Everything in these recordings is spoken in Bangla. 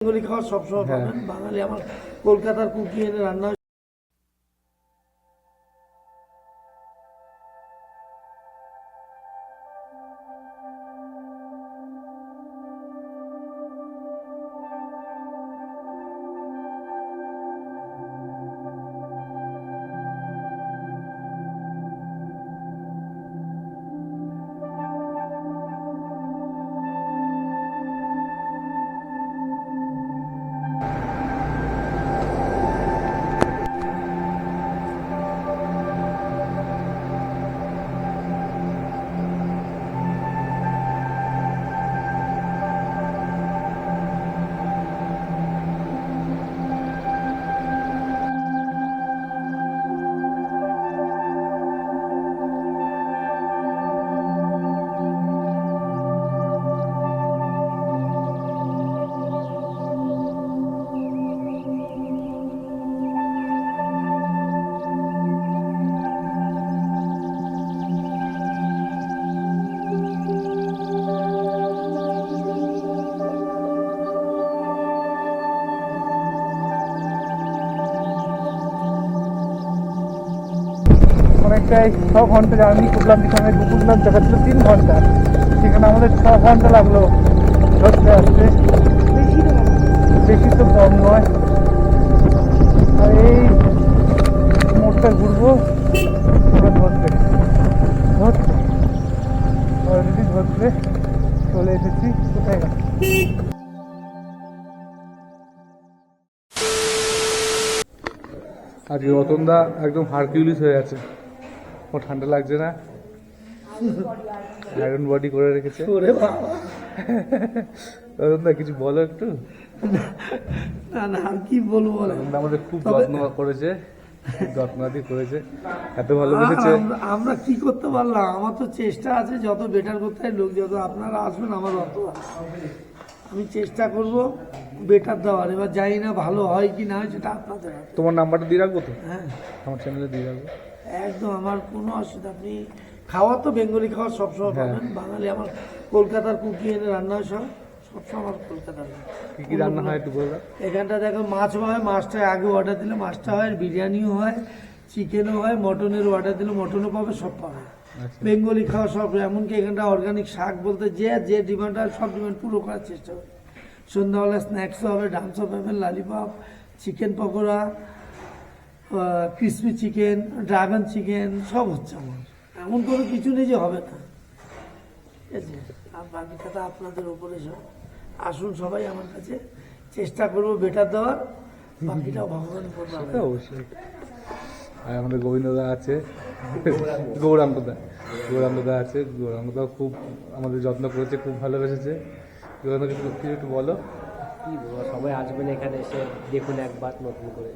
বেঙ্গলি খাবার সবসময় পাবেন। বাঙালি আমার কলকাতার কুকি এনে রান্না অনেকটাই 6 ঘন্টা জার্নি করলাম। যেখানে গুগল ম্যাপ দেখাচ্ছিল 3 ঘন্টা, সেখানে আমাদের 6 ঘন্টা লাগলো ধরতে আসতে। বেশি তো কম নয়। আর এই মোড়টা ঘুরবো ধরতে অলরেডি ধরতে চলে এসেছি। কোথায় গেল? আজকে রতনদা একদম হারকিউলিস হয়ে আছে। ও ঠান্ডা লাগছে না, আয়রন বডি করে রেখেছে। রতনদা কিছু বলো একটু। না না আর কি বলবো, রতনদা আমাদের খুব যত্ন করেছে, যত্নাদি করেছে, এত ভালোবেসেছে। আমরা কি করতে পারলাম? আমার তো চেষ্টা আছে যত বেটার করতে হয়। লোক যত আপনারা আসবেন আমার অত আমি চেষ্টা করব বেটার দেওয়ার। এবার জানি না ভালো হয় কি না হয় সেটা আপনাদের হাতে। তোমার নাম্বারটা দিয়ে রাখবো তো? হ্যাঁ আমার চ্যানেলে দিয়ে রাখবো। একদম, আমার কোনো অসুবিধা। আপনি খাওয়া তো বেঙ্গলি খাবার সবসময় পাবেন। বাঙালি আমার কলকাতার কুকি এনে রান্না হয় সবসময় আমার কলকাতার। কি কি রান্না হয় একটু বলবে? এখানটা দেখো মাছ হয়, মাছটা আগে অর্ডার দিলে মাছটা হয়, বিরিয়ানিও হয়, চিকেনও হয়, মটনের অর্ডার দিলে মটনও পাবে, সব পাবে। বেঙ্গলি খাওয়া সব, এমনকি এখানটা অর্গানিক শাক বলতে যে ডিমান্ড হয় সব ডিমান্ড পুরো করার চেষ্টা করি। সন্ধ্যাবেলা স্ন্যাক্সও হবে, ডান্সও পাবেন, lollipop, chicken pakora, crispy chicken, dragon chicken সব হচ্ছে আমার। এমন কোনো কিছু নেই যে হবে না, ঠিক আছে? আর বাকি কথা আপনাদের উপরে সব। আসুন সবাই আমার কাছে, চেষ্টা করবো বেটার দেওয়ার, বাকিটাও ভগবান করবে। অবশ্যই। আর আমাদের গোবিন্দদা আছে, গৌরাঙ্গদা আছে। গৌরাঙ্গদা খুব আমাদের যত্ন করেছে, খুব ভালোবেসেছে। গৌরাঙ্গ কিছু একটু বলো। কী বলবো, সবাই আসবেন এখানে এসে দেখুন একবার নতুন করে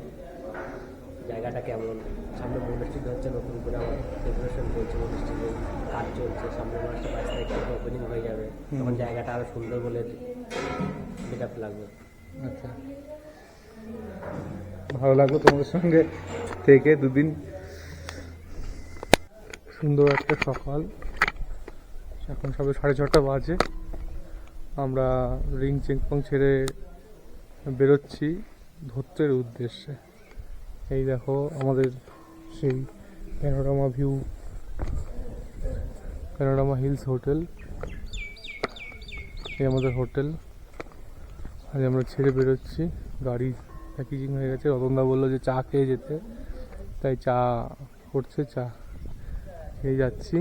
জায়গাটা কেমন। সামনে মনস্ট্রিট হচ্ছে, নতুন করে আমার ডেকোরেশন চলছে, মনস্ট্রিটের কাজ চলছে। সামনে মাসটা 22 তারিখ থেকে ওপেনিং হয়ে যাবে, তখন জায়গাটা আরও সুন্দর বলে গেটআপ লাগবে। আচ্ছা, ভালো লাগলো তোমাদের সঙ্গে থেকে দুদিন। সুন্দর একটা সকাল, এখন সবে 6:30 বাজে। আমরা রিং চেংপং ছেড়ে বেরোচ্ছি ধত্রের উদ্দেশ্যে। এই দেখো আমাদের সেই panorama view, panorama hills hotel. এই আমাদের হোটেল। আজ আমরা ছেড়ে বেরোচ্ছি, গাড়ি প্যাকেজিং হয়ে গেছে। রতনদা বললো যে চা খেয়ে যেতে, তাই চা করছে, চা খেয়ে যাচ্ছি।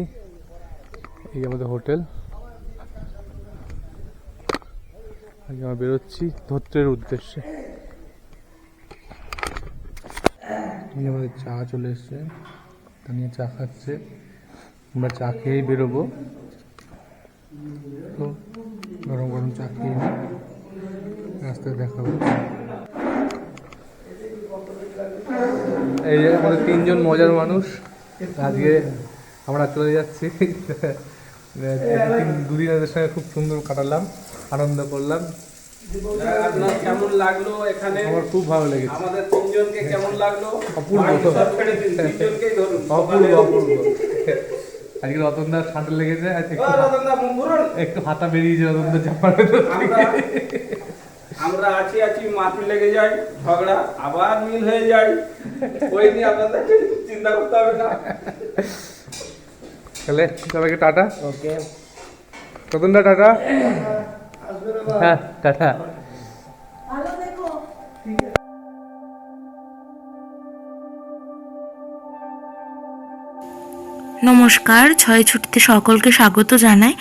এই আমাদের হোটেল। আজ আমরা বেরোচ্ছি ধত্রের উদ্দেশ্যে। এই আমাদের চা চলে এসছে, তানিয়া চা খাচ্ছে। আমরা চা খেয়েই বেরোবো, তো গরম গরম চা খেয়ে নিই, রাস্তায় দেখাবো। এই যে আমাদের 3 জন মজার মানুষ। আজকে আমরা চলে যাচ্ছি। দুদিন এদের সঙ্গে খুব সুন্দর কাটালাম, আনন্দ করলাম। আপনার কেমন লাগলো এখানে? আমার খুব ভালো লেগেছে। আমাদের তিনজনকে কেমন লাগলো? অপূর্ব, তিনজনকেই ধরুন। অপূর্ব অপূর্ব। আজকে রতনদার ঠান্ডা লেগেছে, একটু হাতা বেরিয়েছে রতনদার জামার ভেতর থেকে। আমরা আছি মাটি লেগে যায়, ঝগড়া আবার মিল হয়ে যায়, ওই নিয়ে আপনাদের চিন্তা করতে হবে না। তাহলে সবাইকে টাটা। ওকে, রতনদা টাটা। হ্যাঁ টাটা। নমস্কার, ছয় ছুটিতে সকলকে স্বাগত জানাই।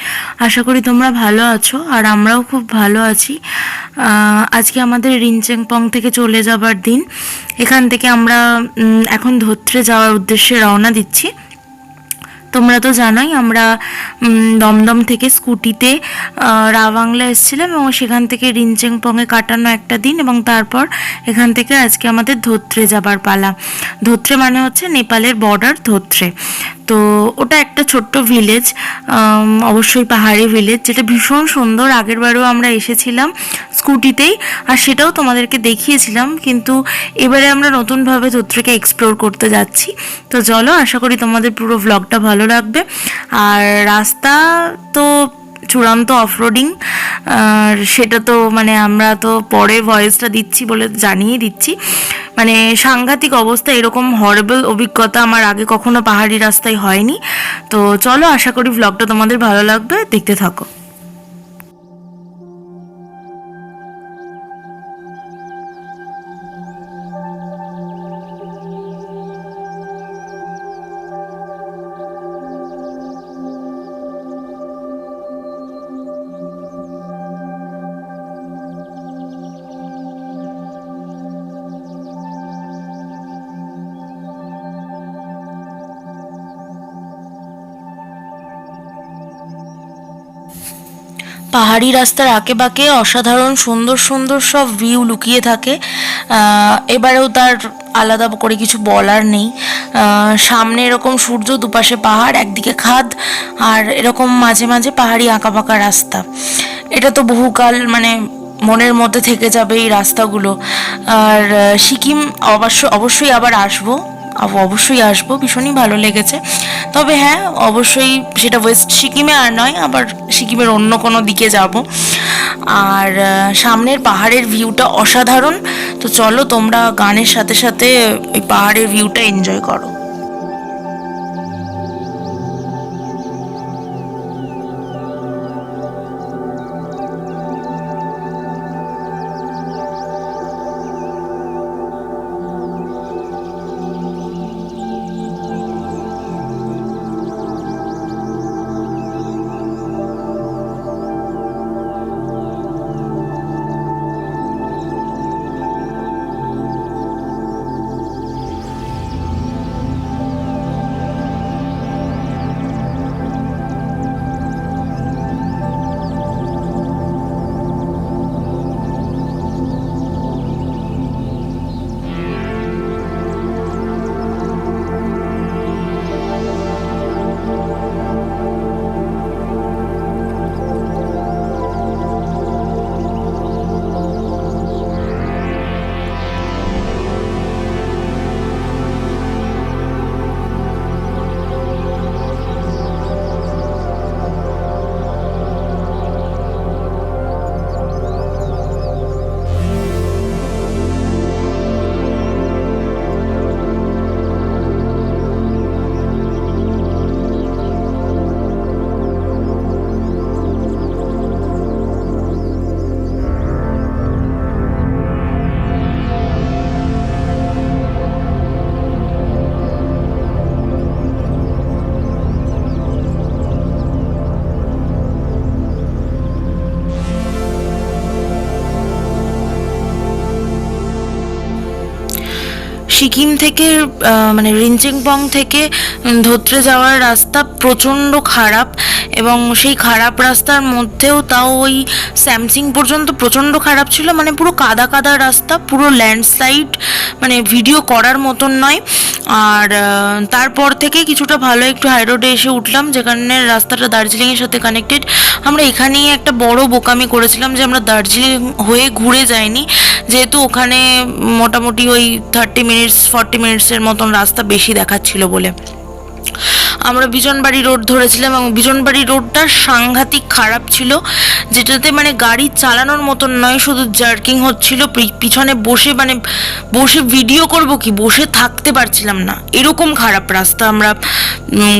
আশা করি তোমরা ভালো আছো, আর আমরাও খুব ভালো আছি। আজকে আমাদের রিনচেংপং থেকে চলে যাবার দিন। এখান থেকে আমরা এখন ধত্রে যাওয়ার উদ্দেশ্যে রওনা দিচ্ছি। তোমরা তো জানোই আমরা দমদম থেকে স্কুটিতে রাবাংলা এসেছিলাম এবং সেখান থেকে রিনচেংপংয়ে কাটানো একটা দিন, এবং তারপর এখান থেকে আজকে আমাদের ধত্রে যাবার পালা। ধত্রে মানে হচ্ছে নেপালের বর্ডার ধত্রে। তো ওটা একটা ছোট্ট ভিলেজ, অবশ্যই পাহাড়ি ভিলেজ, যেটা ভীষণ সুন্দর। আগেরবারও আমরা এসেছিলাম স্কুটিতেই, আর সেটাও তোমাদেরকে দেখিয়েছিলাম, কিন্তু এবারে আমরা নতুনভাবে ধত্রেকে এক্সপ্লোর করতে যাচ্ছি। তো চলো, আশা করি তোমাদের পুরো ভ্লগটা ভালো লাগবে। আর রাস্তা তো চূড়ান্ত অফরোডিং, আর সেটা তো মানে আমরা তো পরে ভয়েসটা দিচ্ছি বলে জানিয়ে দিচ্ছি। মানে সাংঘাতিক অবস্থা, এরকম হরেবল অভিজ্ঞতা আমার আগে কখনো পাহাড়ি রাস্তায় হয়নি। তো চলো, আশা করি ভ্লগটা তোমাদের ভালো লাগবে, দেখতে থাকো। পাহাড়ি রাস্তার আঁকে বাঁকে অসাধারণ সুন্দর সুন্দর সব ভিউ লুকিয়ে থাকে। এবারেও তার আলাদা করে কিছু বলার নেই। সামনে এরকম সূর্য, দুপাশে পাহাড়, একদিকে খাদ, আর এরকম মাঝে মাঝে পাহাড়ি আঁকা বাঁকা রাস্তা। এটা তো বহুকাল মানে মনের মধ্যে থেকে যাবে এই রাস্তাগুলো। আর সিকিম অবশ্যই আবার অবশ্যই আসবো, ভীষণই ভালো লেগেছে। তবে হ্যাঁ, অবশ্যই সেটা ওয়েস্ট সিকিমে আর নয়, আবার সিকিমের অন্য কোনো দিকে যাব। আর সামনের পাহাড়ের ভিউটা অসাধারণ। তো চলো, তোমরা গানের সাথে সাথে ওই পাহাড়ের ভিউটা এনজয় করো। সিকিম থেকে মানে রিনচেংপং থেকে ধত্রে যাওয়ার রাস্তা প্রচণ্ড খারাপ, এবং সেই খারাপ রাস্তার মধ্যেও তাও ওই স্যামসিং পর্যন্ত প্রচণ্ড খারাপ ছিল। মানে পুরো কাদা কাদা রাস্তা, পুরো ল্যান্ডস্লাইড, মানে ভিডিও করার মতন নয়। আর তারপর থেকে কিছুটা ভালো একটু হাই রোডে এসে উঠলাম, যেখানে রাস্তাটা দার্জিলিংয়ের সাথে কানেক্টেড। আমরা এখানেই একটা বড় বোকামি করেছিলাম যে আমরা দার্জিলিং হয়ে ঘুরে যাইনি, যেহেতু ওখানে মোটামুটি ওই 40 মিনিটসের মতন রাস্তা বেশি দেখাচ্ছিল বলে। আমরা বিজনবাড়ি রোড ধরেছিলাম এবং বিজনবাড়ি রোডটা সাংঘাতিক খারাপ ছিল, যেটাতে মানে গাড়ি চালানোর মতন নয়, শুধু জার্কিং হচ্ছিল। পিছনে বসে ভিডিও করব কি, বসে থাকতে পারছিলাম না, এরকম খারাপ রাস্তা আমরা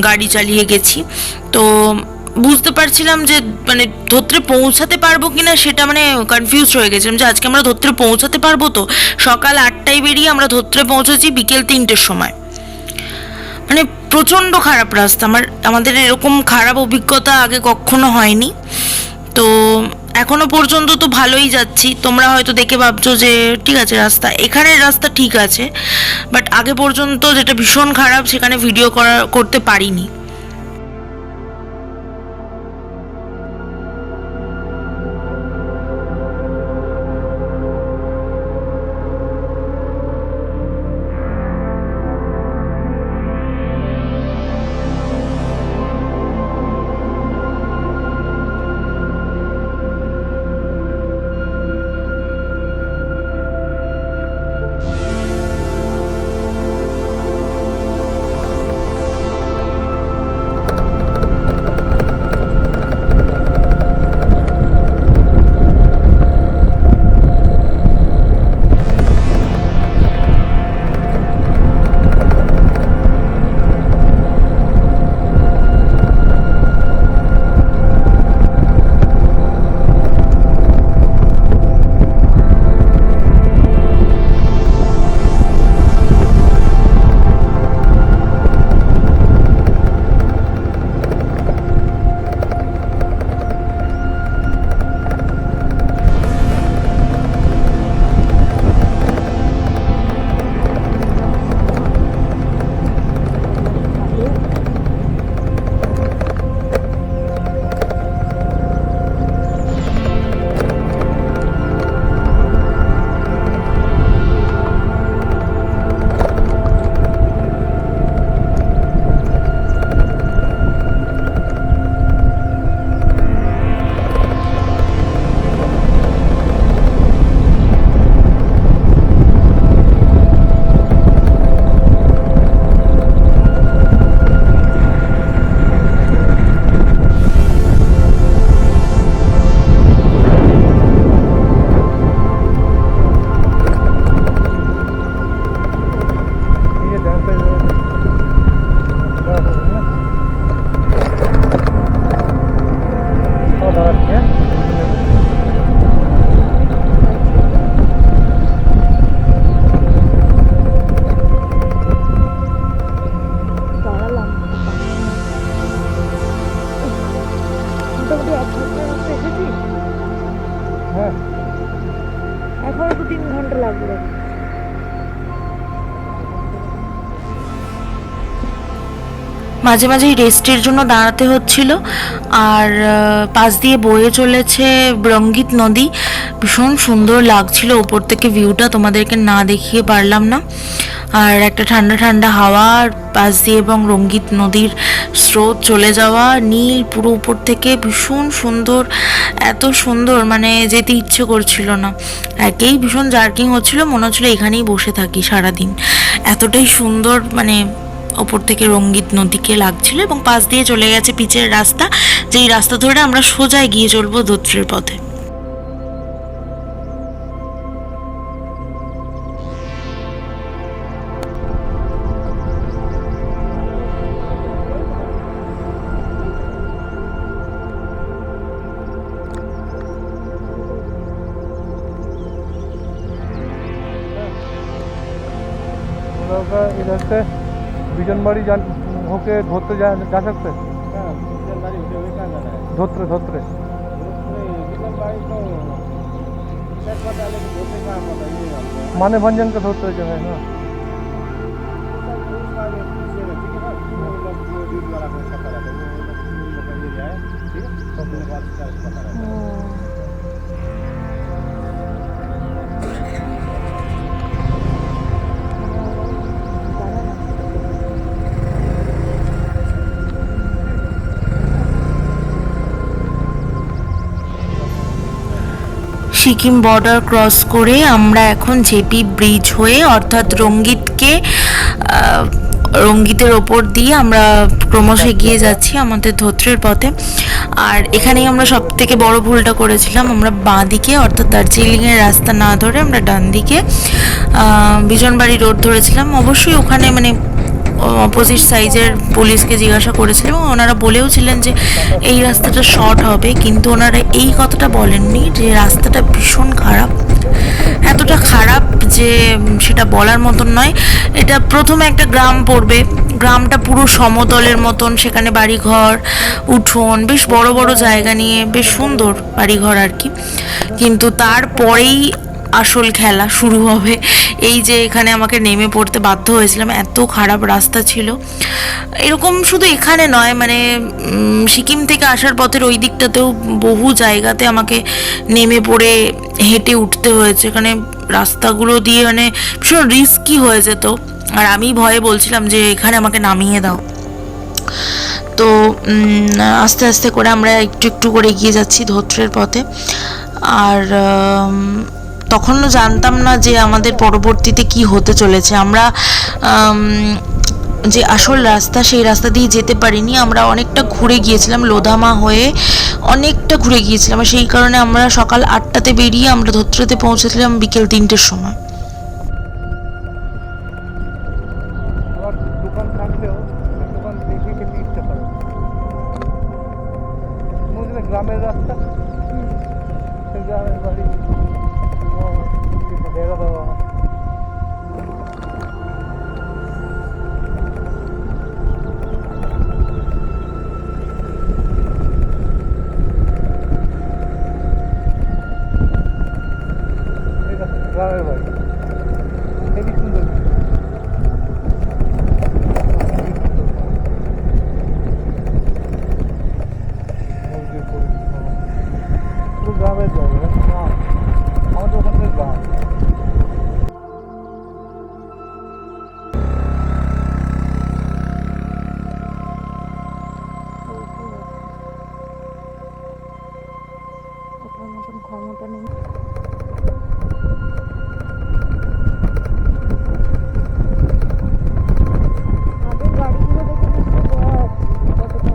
গাড়ি চালিয়ে গেছি। তো বুঝতে পারছিলাম যে মানে ধত্রে পৌঁছাতে পারবো কিনা, সেটা মানে কনফিউজ হয়ে গেছিলাম যে আজকে আমরা ধত্রে পৌঁছাতে পারবো তো। সকাল 8টায় বেরিয়ে আমরা ধত্রে পৌঁছেছি বিকেল 3টের সময়। মানে প্রচণ্ড খারাপ রাস্তা, আমাদের এরকম খারাপ অভিজ্ঞতা আগে কখনো হয়নি। তো এখনো পর্যন্ত তো ভালোই যাচ্ছি। তোমরা হয়তো দেখে ভাবছো যে ঠিক আছে রাস্তা, এখানের রাস্তা ঠিক আছে, বাট আগে পর্যন্ত যেটা ভীষণ খারাপ সেখানে ভিডিও করতে পারিনি। এখনো 2-3 ঘন্টা লাগবে। মাঝে মাঝেই রেস্টের জন্য দাঁড়াতে হচ্ছিল। আর পাশ দিয়ে বয়ে চলেছে রঙ্গিত নদী, ভীষণ সুন্দর লাগছিল উপর থেকে ভিউটা, তোমাদেরকে না দেখিয়ে পারলাম না। আর একটা ঠান্ডা ঠান্ডা হাওয়ার পাশ দিয়ে এবং রঙ্গিত নদীর স্রোত চলে যাওয়া, নীল পুরো উপর থেকে, ভীষণ সুন্দর, এত সুন্দর মানে যেতে ইচ্ছে করছিল না। একেই ভীষণ জার্কিং হচ্ছিল, মনে হচ্ছিল এখানেই বসে থাকি সারাদিন, এতটাই সুন্দর মানে ওপর থেকে রঙ্গিত নদীকে লাগছিল। এবং পাশ দিয়ে চলে গেছে পিচের রাস্তা, যেই রাস্তা ধরে আমরা সোজা এগিয়ে চলবো ধত্রের পথে। इधर से बिजनबाड़ी होके धोत्रे जा सकते हैं? धोत्रे धोत्रे माने भंजन का धोत्रे जो है ना, সিকিম বর্ডার ক্রস করে আমরা এখন জেপি ব্রিজ হয়ে অর্থাৎ রঙ্গিতকে রঙ্গিতের ওপর দিয়ে আমরা ক্রমশ এগিয়ে যাচ্ছি আমাদের ধোত্রের পথে। আর এখানেই আমরা সব থেকে বড় ভুলটা করেছিলাম, আমরা বাঁ দিকে অর্থাৎ দার্জিলিংয়ের রাস্তা না ধরে আমরা ডান দিকে বিজনবাড়ি রোড ধরেছিলাম। অবশ্যই ওখানে মানে অপোজিট সাইজের পুলিশকে জিজ্ঞাসা করেছিলাম, ওনারা বলেও ছিলেন যে এই রাস্তাটা শর্ট হবে, কিন্তু ওনারা এই কথাটা বলেননি যে রাস্তাটা ভীষণ খারাপ, এতটা খারাপ যে সেটা বলার মতন নয়। এটা প্রথমে একটা গ্রাম পড়বে, গ্রামটা পুরো সমতলের মতন, সেখানে বাড়িঘর উঠোন বেশ বড় বড় জায়গা নিয়ে বেশ সুন্দর বাড়িঘর আর কি। কিন্তু তারপরেই আসল খেলা শুরু হবে। এই যে এখানে আমাকে নেমে পড়তে বাধ্য হয়েছিলাম, এত খারাপ রাস্তা ছিল। এরকম শুধু এখানে নয়, মানে সিকিম থেকে আসার পথের ওই দিকটাতেও বহু জায়গাতে আমাকে নেমে পড়ে হেঁটে উঠতে হয়েছে। এখানে রাস্তাগুলো দিয়ে মানে ভীষণ রিস্কি হয়ে যেত, আর আমি ভয়ে বলছিলাম যে এখানে আমাকে নামিয়ে দাও। তো আস্তে আস্তে করে আমরা একটু একটু করে এগিয়ে যাচ্ছি ধোত্রের পথে। আর তখনও জানতাম না যে আমাদের পরবর্তীতে কি হতে চলেছে। আমরা যে আসল রাস্তা সেই রাস্তা দিয়ে যেতে পারিনি, আমরা অনেকটা ঘুরে গিয়েছিলাম, লোধামা হয়ে অনেকটা ঘুরে গিয়েছিলাম। সেই কারণে আমরা সকাল 8টাতে বেরিয়ে আমরা ধোত্রেতে পৌঁছেছিলাম বিকেল 3টের সময়। আবার দোকান থাকলেও দোকান দেখে খেতে ইচ্ছা করে, বুঝলে গ্রামের রাস্তা, সেই গ্রামের বাড়ি বেড়া দেওয়া। গ্রামের বাড়ি হেবি সুন্দর, পুরো গ্রামের জায়গা, গ্রাম আমাদের ওখানকার গ্রাম। ওঠার মতন ক্ষমতা নেই। আগের গাড়িগুলো দেখে বুঝতে পারা যাচ্ছে কতটা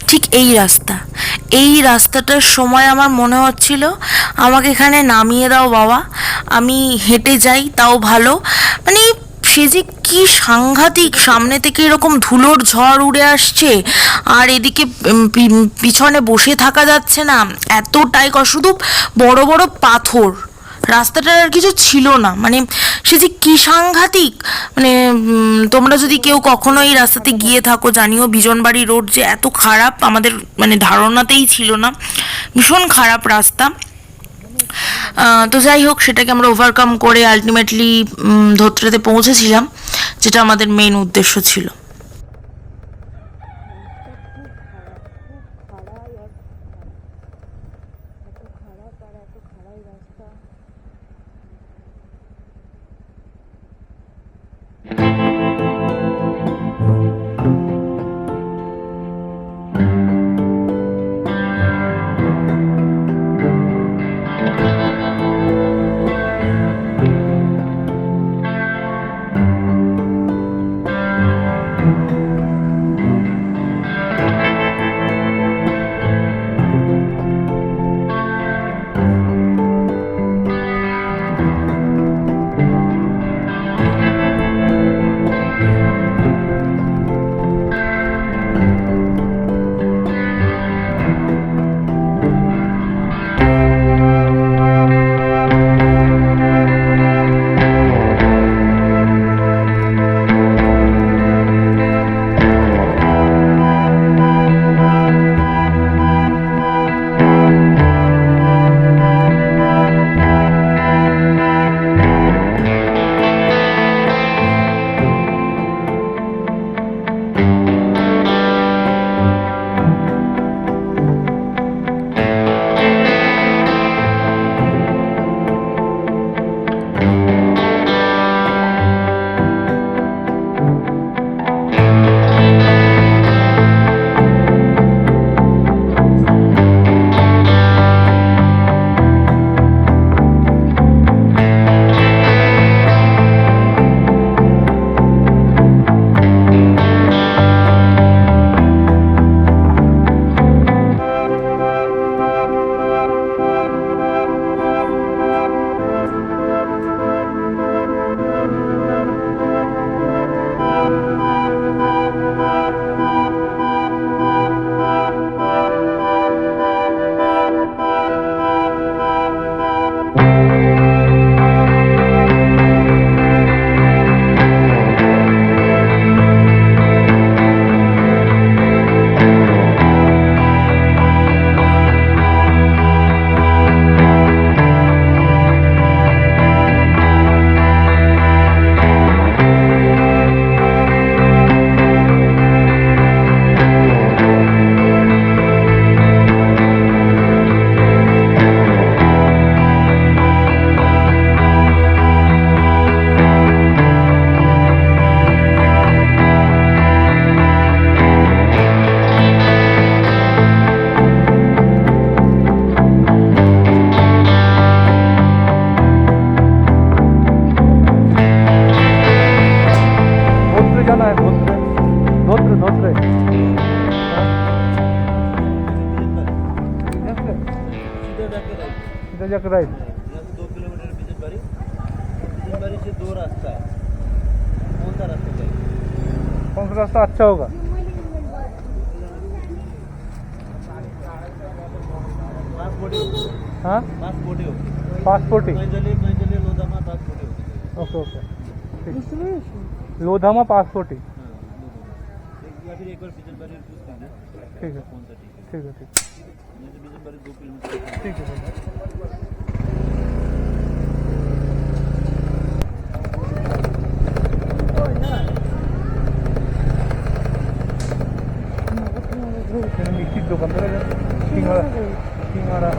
ঠিক এই রাস্তাটার সময় আমার মনে হচ্ছিল আমাকে এখানে নামিয়ে দাও বাবা, আমি হেঁটে যাই তাও ভালো। মানে সে যে কি সাংঘাতিক, সামনে থেকে এরকম ধুলোর ঝড় উড়ে আসছে আর এদিকে পিছনে বসে থাকা যাচ্ছে না, এতটাই শুধু বড় বড় পাথর, রাস্তাটার আর কিছু ছিল না। মানে সে যে কি সাংঘাতিক, মানে তোমরা যদি কেউ কখনো এই রাস্তাতে গিয়ে থাকো জানিও বিজনবাড়ি রোড যে এত খারাপ আমাদের মানে ধারণাতেই ছিল না, ভীষণ খারাপ রাস্তা। তো যাই হোক, সেটাকে আমরা ওভারকাম করে আলটিমেটলি ধোত্রেতে পৌঁছেছিলাম, যেটা আমাদের মেইন উদ্দেশ্য ছিল। ধোত্রে ধোত্রে सीधा जाकर राइट यहाँ से 2 किलोमीटर बिजनबारी बिजनबारी से 2 रास्ता है कौन सा रास्ता जाएगा कौन सा रास्ता अच्छा होगा हाँ पासपोर्ट होगी पासपोर्टी मैजली लोधामा पासपोर्ट होगी ओके ओके लोधामा पासपोर्टी या फिर एक बार बिजनबारी चूज करना ठीक है कौन सा ठीक है ठीक है ठीक यहाँ से बिजनबारी 2 किलोमीटर ठीक है মিষ্টির দোকান থেকে সিঙ্গারা সিঙ্গারা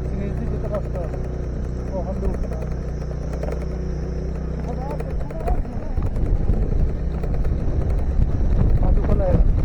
যাচ্ছি, নিচে যেতে কষ্ট হবে, ওখান থেকে উঠতে হবে। হাঁটু খোলা হয়ে গেছে।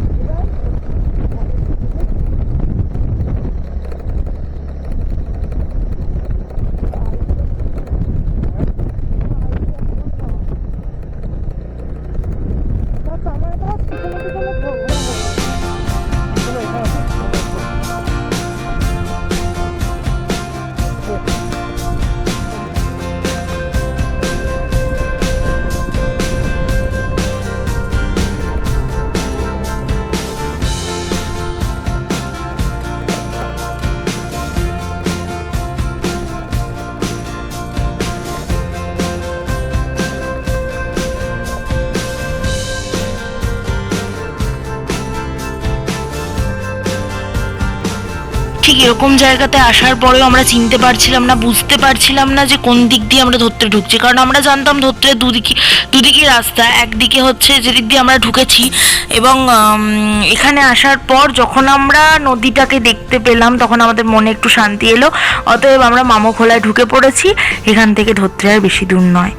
ঠিক এরকম জায়গাতে আসার পরেও আমরা চিনতে পারছিলাম না, বুঝতে পারছিলাম না যে কোন দিক দিয়ে আমরা ধরতে ঢুকছি। কারণ আমরা জানতাম ধরতে দুদিকে রাস্তা, একদিকে হচ্ছে যেদিক দিয়ে আমরা ঢুকেছি। এবং এখানে আসার পর যখন আমরা নদীটাকে দেখতে পেলাম তখন আমাদের মনে একটু শান্তি এলো। অতএব আমরা মামোখোলায় ঢুকে পড়েছি। এখান থেকে ধরতে আর বেশি দূর নয়।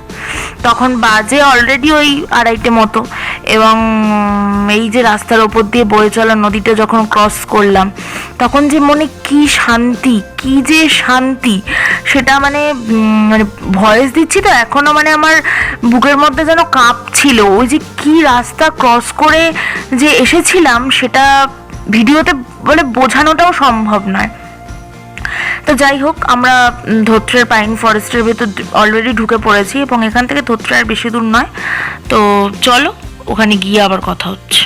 তখন বাজে অলরেডি ওই 2:30 মতো। এবং এই যে রাস্তার ওপর দিয়ে বয়ে চলা নদীটা যখন ক্রস করলাম তখন যে মনে কি শান্তি, কি যে শান্তি, সেটা মানে ভয়েস দিচ্ছি তো এখনো মানে আমার বুকের মধ্যে যেন কাঁপছিল। ওই যে কি রাস্তা ক্রস করে যে এসেছিলাম সেটা ভিডিওতে বলে বোঝানোটাও সম্ভব নয়। তো যাই হোক, আমরা ধোত্রের পাইন ফরেস্টের ভেতর অলরেডি ঢুকে পড়েছি এবং এখান থেকে ধোত্রে আর বেশি দূর নয়। তো চলো ওখানে গিয়ে আবার কথা হচ্ছে।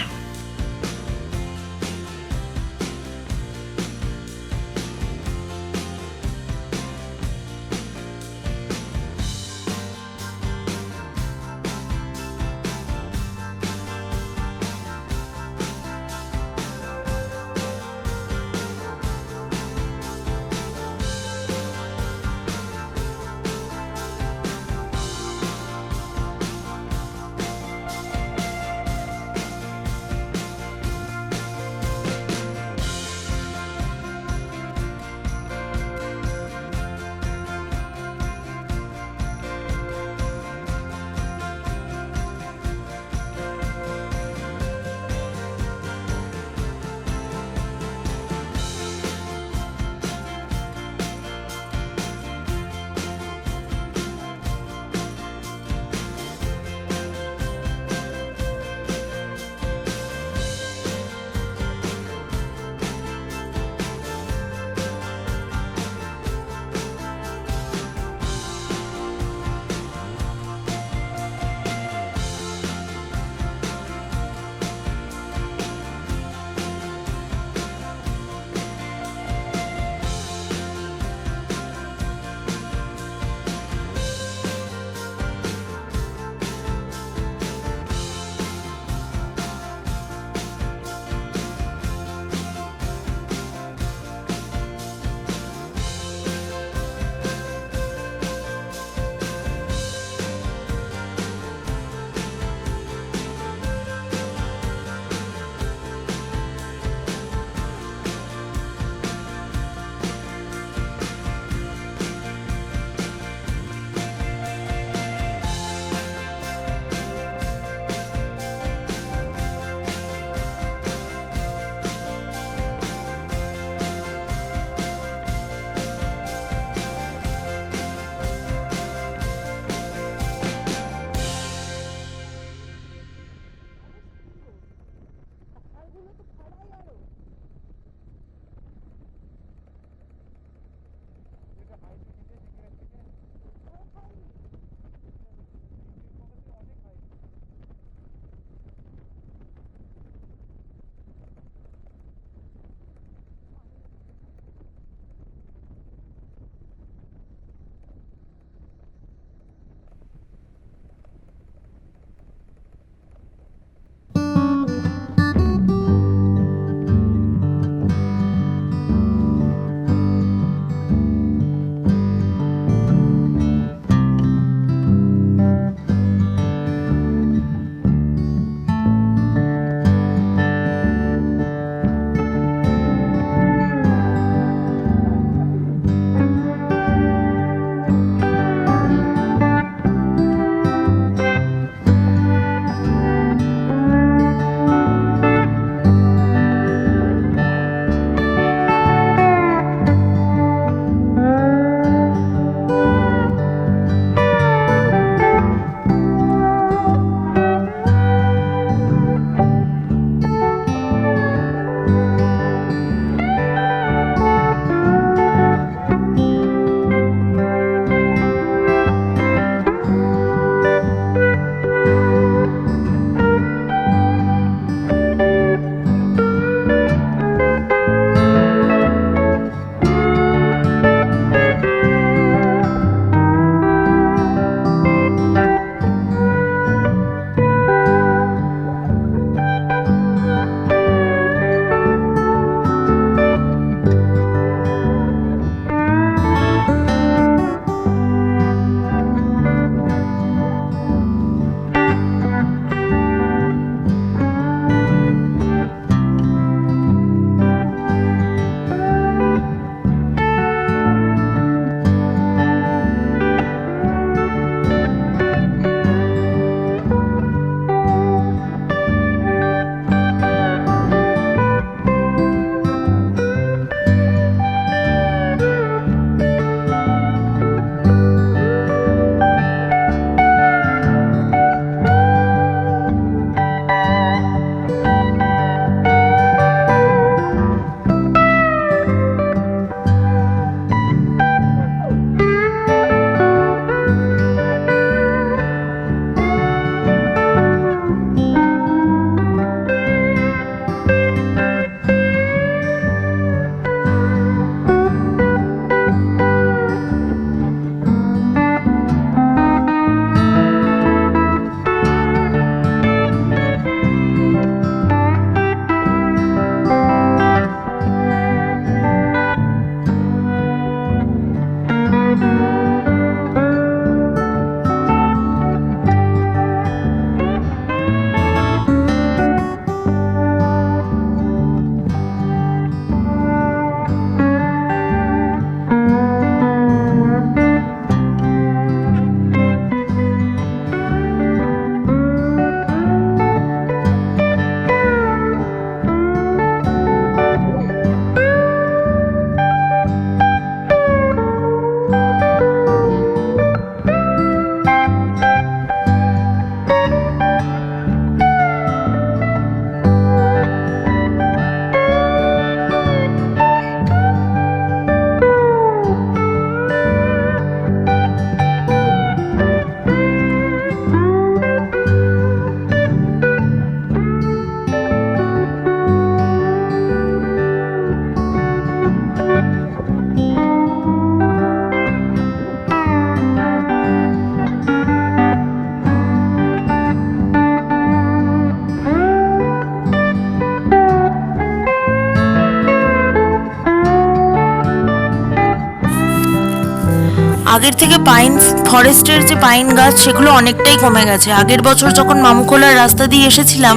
আগের থেকে পাইন ফরেস্টের যে পাইন গাছ সেগুলো অনেকটাই কমে গেছে। আগের বছর যখন মামুখোলার রাস্তা দিয়ে এসেছিলাম,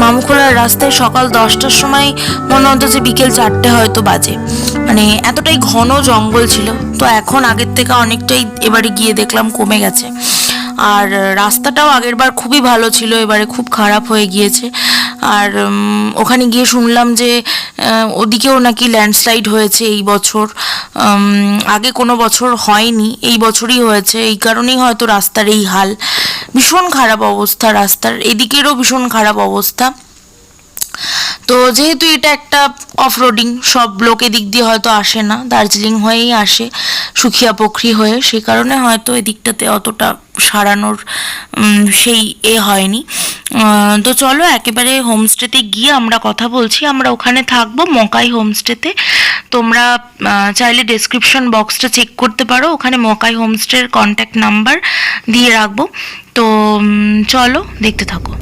মামুখোলার রাস্তায় সকাল 10টার সময় মনে হতো যে বিকেল 4টে হয়তো বাজে, মানে এতটাই ঘন জঙ্গল ছিল। তো এখন আগের থেকে অনেকটাই এবারে গিয়ে দেখলাম কমে গেছে। আর রাস্তাটাও আগেরবার খুবই ভালো ছিল, এবারে খুব খারাপ হয়ে গিয়েছে। আর ওখানে গিয়ে শুনলাম যে ওদিকেও নাকি ল্যান্ডস্লাইড হয়েছে এই বছর, আগে কোনো বছর হয়নি, এই বছরই হয়েছে। এই কারণেই হয়তো রাস্তার এই হাল, ভীষণ খারাপ অবস্থা রাস্তার, এদিকেরও ভীষণ খারাপ অবস্থা। তো যেহেতু এটা একটা অফরোডিং, সব লোক এদিক দিয়ে হয়তো আসে না, দার্জিলিং হয়েই আসে, সুখিয়া পোখরি হয়ে, সেই কারণে হয়তো এদিকটাতে অতটা সারানোর সেই হয়নি। তো চলো একেবারে হোমস্টেতে গিয়ে আমরা কথা বলছি। আমরা ওখানে থাকবো মকাই হোমস্টেতে। তোমরা চাইলে ডেসক্রিপশন বক্সটা চেক করতে পারো, ওখানে মকাই হোমস্টের কন্ট্যাক্ট নাম্বার দিয়ে রাখবো। তো চলো দেখতে থাকো।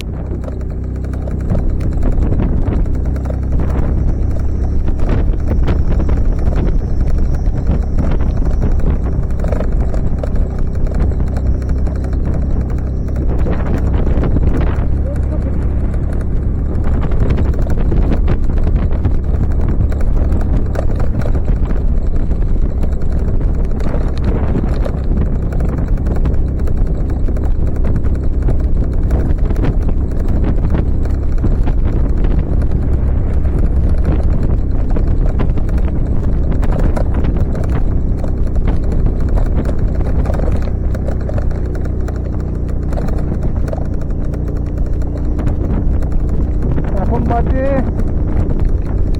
বাজে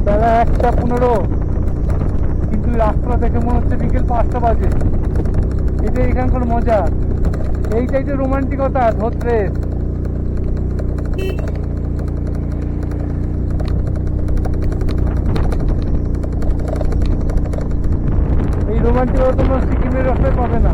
বেলা 1:15, কিন্তু রাস্তা দেখে মনে হচ্ছে বিকেল 5টা বাজে। এটাই এখানকার মজা, এইটাই তো রোমান্টিকতা ধরতে। এই রোমান্টিকতা তোমরা সিকিমের রাস্তায় পাবে না।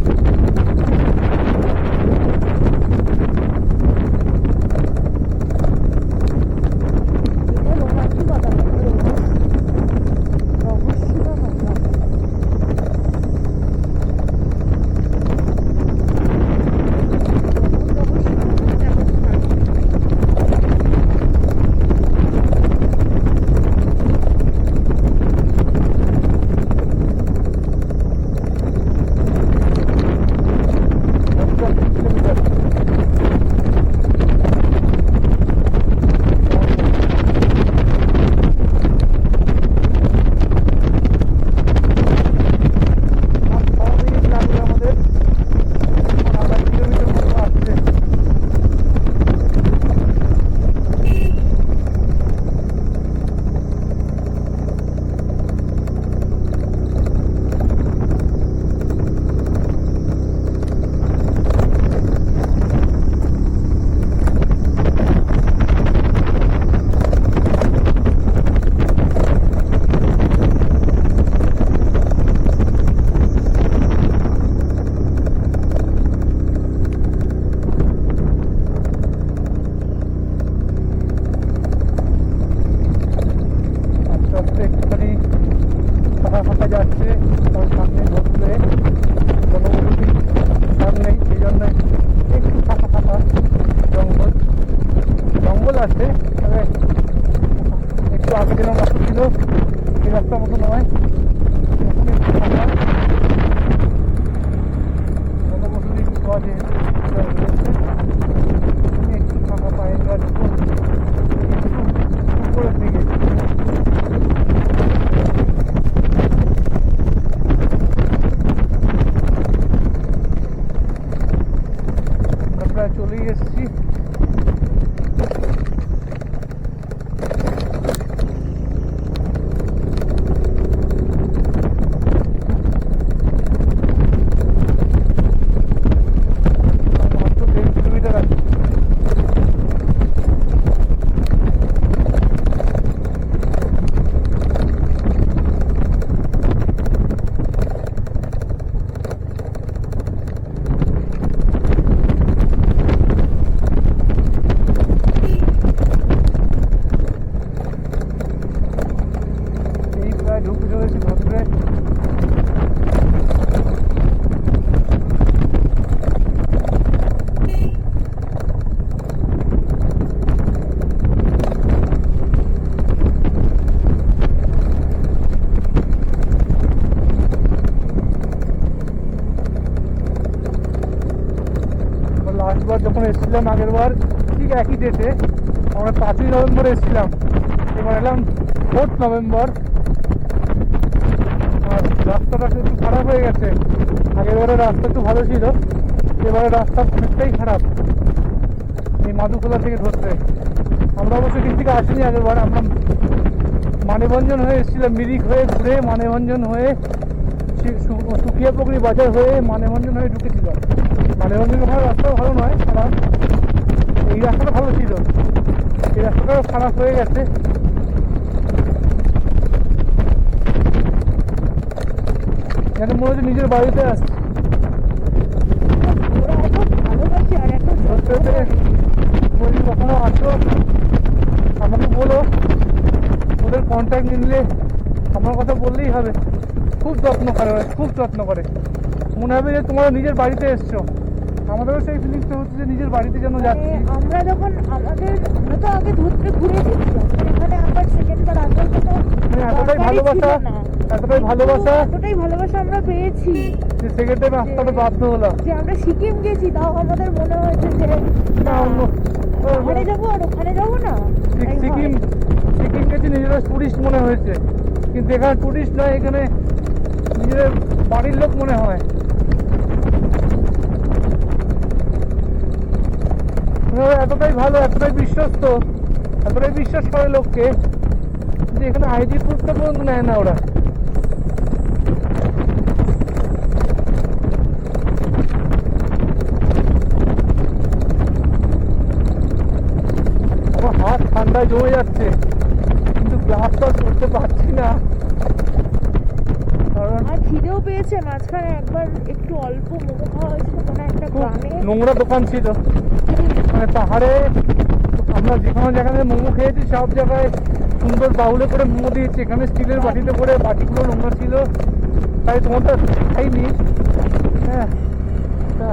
এসেছিলাম আগের বার ঠিক একই ডেটে, আমরা 5ই নভেম্বরে এসেছিলাম, এবার এলাম 4th নভেম্বর। আর রাস্তাটা একটু খারাপ হয়ে গেছে, আগেরবারে রাস্তা একটু ভালো ছিল, এবারে রাস্তা অনেকটাই খারাপ এই মাধুখোলা থেকে ধরতে। আমরা অবশ্য ঠিক থেকে আসিনি আগেরবার, আমরা মানেভঞ্জন হয়ে এসেছিলাম, মিরিক হয়ে ঘুরে মানেভঞ্জন হয়ে সুকিয়া পুকুরি বাজার হয়ে মানেভঞ্জন হয়ে ঢুকেছিলাম। মানেভঞ্জন ওখানে রাস্তাও ভালো নয় খারাপ, এই রাস্তাটা ভালো ছিল, এই রাস্তাটাও খারাপ হয়ে গেছে। যেন মনে হচ্ছে নিজের বাড়িতে আসছে। ওরা এত ভালোবাসে আর এত যত্ন করে। বলি কখনো আসো আমাকে বলো, ওদের কন্ট্যাক্ট নিলে আমার কথা বললেই হবে। খুব যত্ন করে, খুব যত্ন করে, মনে হবে যে তোমরা নিজের বাড়িতে এসছো। আমাদেরও সেই ফিলিংসটা হচ্ছে যে নিজের বাড়িতে যেন যাচ্ছি। আমরা তো আগে ধরতে ঘুরে গেছিলাম, এখানে আবার সেকেন্ডবার আসার কোনো এতটাই ভালোবাসা, এতটাই ভালোবাসা, এতটাই ভালোবাসা আমরা পেয়েছি যে সেকেন্ড টাইম আসতে হবে বাধ্য হলাম। যে আমরা সিকিম গেছি, তাও আমাদের মনে হয়েছে যে না অন্য ওখানে যাবো আর ওখানে যাবো না। সিকিম গেছি নিজেরা টুরিস্ট মনে হয়েছে, কিন্তু এখানে টুরিস্ট নয়, এখানে নিজেদের বাড়ির লোক মনে হয়। এতটাই ভালো, এতটাই বিশ্বস্ত, এতটাই বিশ্বাস করে লোককে যে এখানে আইডি প্রুফটা পর্যন্ত নেয় না ওরা। আমার হাত ঠান্ডায় জমে যাচ্ছে, কিন্তু গ্লাস তো করতে পারছি না, কারণ আর খিদেও পেয়েছে। মাঝখানে একবার একটু অল্প মোমো খাওয়া হয়েছিল কোনো একটা খুব গ্রামে। নোংরা দোকান ছিল, মানে পাহাড়ে আমরা যেখানে যেখানে মোমো খেয়েছি সব জায়গায় সুন্দর বাউলে করে মোমো দিয়েছি, এখানে স্টিলের বাটিতে করে, বাটিগুলো নোংরা ছিল, তাই তোমারটা খাইনি। হ্যাঁ, তা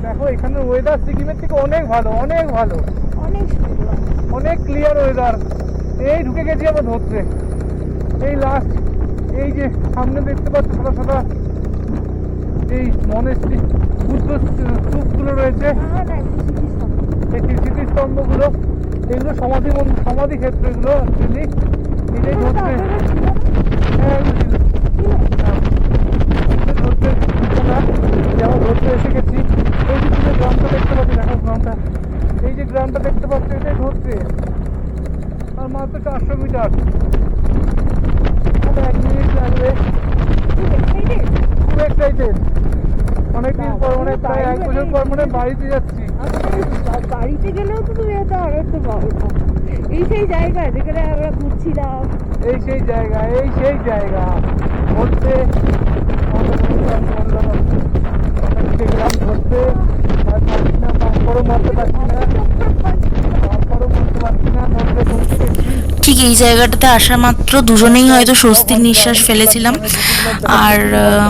দেখো এখানের ওয়েদার সিকিমের থেকে অনেক ভালো, অনেক ভালো, অনেক সুন্দর। অনেক ক্লিয়ার ওয়েদার। এই ঢুকে গেছি আমরা ধরতে, এই লাস্ট এই যে সামনে দেখতে পাচ্ছ ছোটা ছোটা এই মনেস্ট্রি বুদ্ধ স্তূপগুলো রয়েছে, এই স্মৃতিস্তম্ভগুলো, এগুলো সমাধি ক্ষেত্র, এগুলো অ্যাকচুয়ালি নিজেই ধরতে। হ্যাঁ এগুলো ধরতে যেমন ধরতে এসে গেছি। এই যে তুমি গ্রামটা দেখতে পাচ্ছি, দেখো গ্রামটা, এই যে গ্রামটা দেখতে পাচ্ছ, এটাই ধরতে। আর মাত্র 400 মিটার, 1 মিনিট লাগবে। খুব এক্সাইটেড, অনেকদিন পর, মানে প্রায় 1 বছর পর মানে বাড়িতে যাচ্ছি। বাড়িতে গেলেও তো তুমি এত আনন্দ পাবে না। এই সেই জায়গা যেখানে আমরা ঘুরছিলাম, এই সেই জায়গা, এই সেই জায়গা ধরতে গেলাম ধরতে, আর পারছি না, পাম্পরও মারতে পারছি না, পাম্পরও মারতে পারছি না, ধরতে ধরতে গেছি। ঠিক এই জায়গাটাতে আসা মাত্র দুজনেই হয়তো স্বস্তির নিঃশ্বাস ফেলেছিলাম, আর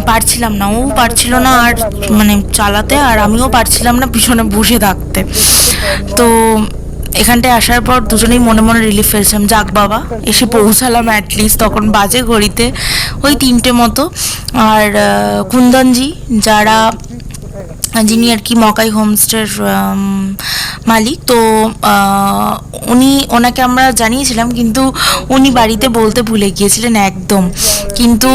পারছিলাম না, ও পারছিল না আর মানে চালাতে, আর আমিও পারছিলাম না পিছনে বসে থাকতে। তো এখানটায় আসার পর দুজনেই মনে মনে রিলিফ ফেলছিলাম, যাক বাবা এসে পৌঁছালাম অ্যাটলিস্ট। তখন বাজে ঘড়িতে ওই 3টে মতো। আর কুন্দনজি যিনি আর কি মকাই হোমস্টের মালিক, তো ওনাকে আমরা জানিয়েছিলাম, কিন্তু উনি বাড়িতে বলতে ভুলে গিয়েছিলেন একদম। কিন্তু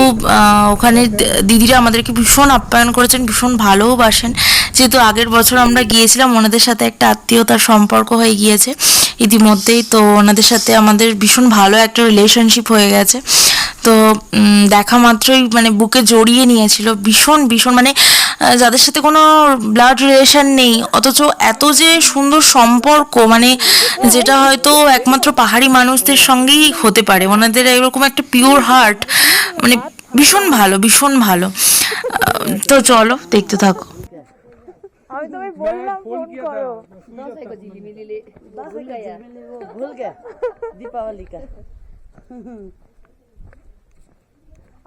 ওখানে দিদিরা আমাদেরকে ভীষণ আপ্যায়ন করেছেন, ভীষণ ভালোবাসেন। যেহেতু আগের বছর আমরা গিয়েছিলাম, ওনাদের সাথে একটা আত্মীয়তার সম্পর্ক হয়ে গিয়েছে ইতিমধ্যেই, তো ওনাদের সাথে আমাদের ভীষণ ভালো একটা রিলেশনশিপ হয়ে গেছে। তো দেখা মাত্রই মানে বুকে জড়িয়ে নিয়েছিল, ভীষণ ভীষণ, মানে যাদের সাথে কোনো ব্লাড রিলেশন নেই অথচ এত যে সুন্দর সম্পর্ক, মানে যেটা হয়তো একমাত্র পাহাড়ি মানুষদের সঙ্গেই হতে পারে, ওনাদের এরকম একটা পিওর হার্ট, মানে ভীষণ ভালো, ভীষণ ভালো। তো চলো দেখতে থাকো। আমি তোমায় বললাম ফোন করো। भूल गया दीपावली का।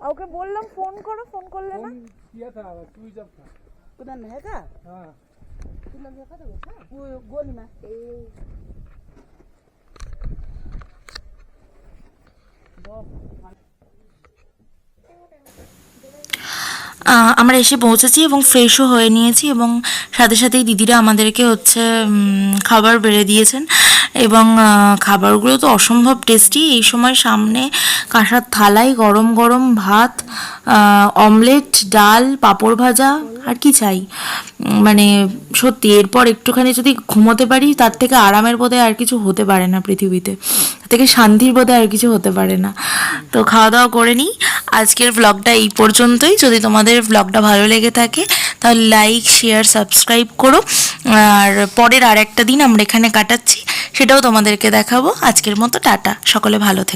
ওকে বললাম ফোন করো, ফোন করলে না। किया था स्विच ऑफ था। कुदन है का? हाँ कुदन है का तो वो गोली में আমরা এসে পৌঁছেছি এবং ফ্রেশও হয়ে নিয়েছি এবং সাথে সাথেই দিদিরা আমাদেরকে হচ্ছে খাবার বেড়ে দিয়েছেন এবং খাবারগুলো তো অসম্ভব টেস্টি। এই সময় সামনে কাঁসার থালায় গরম গরম ভাত, অমলেট, ডাল, পাঁপড় ভাজা, আর কি চাই। মানে সত্যি এরপর একটুখানি যদি ঘুমোতে পারি তার থেকে আরামের বোধহয় আর কিছু হতে পারে না পৃথিবীতে, তার থেকে শান্তির বোধহয় আর কিছু হতে পারে না। তো খাওয়া দাওয়া করে নিই। আজকের ব্লগটা এই পর্যন্তই। যদি তোমাদের ব্লগটা ভালো লেগে থাকে তাহলে লাইক, শেয়ার, সাবস্ক্রাইব করো। আর পরের আর একটা দিন আমরা এখানে কাটাচ্ছি, সেটাও তোমাদেরকে দেখাবো। আজকের মতো টাটা, সকলে ভালো থেকো।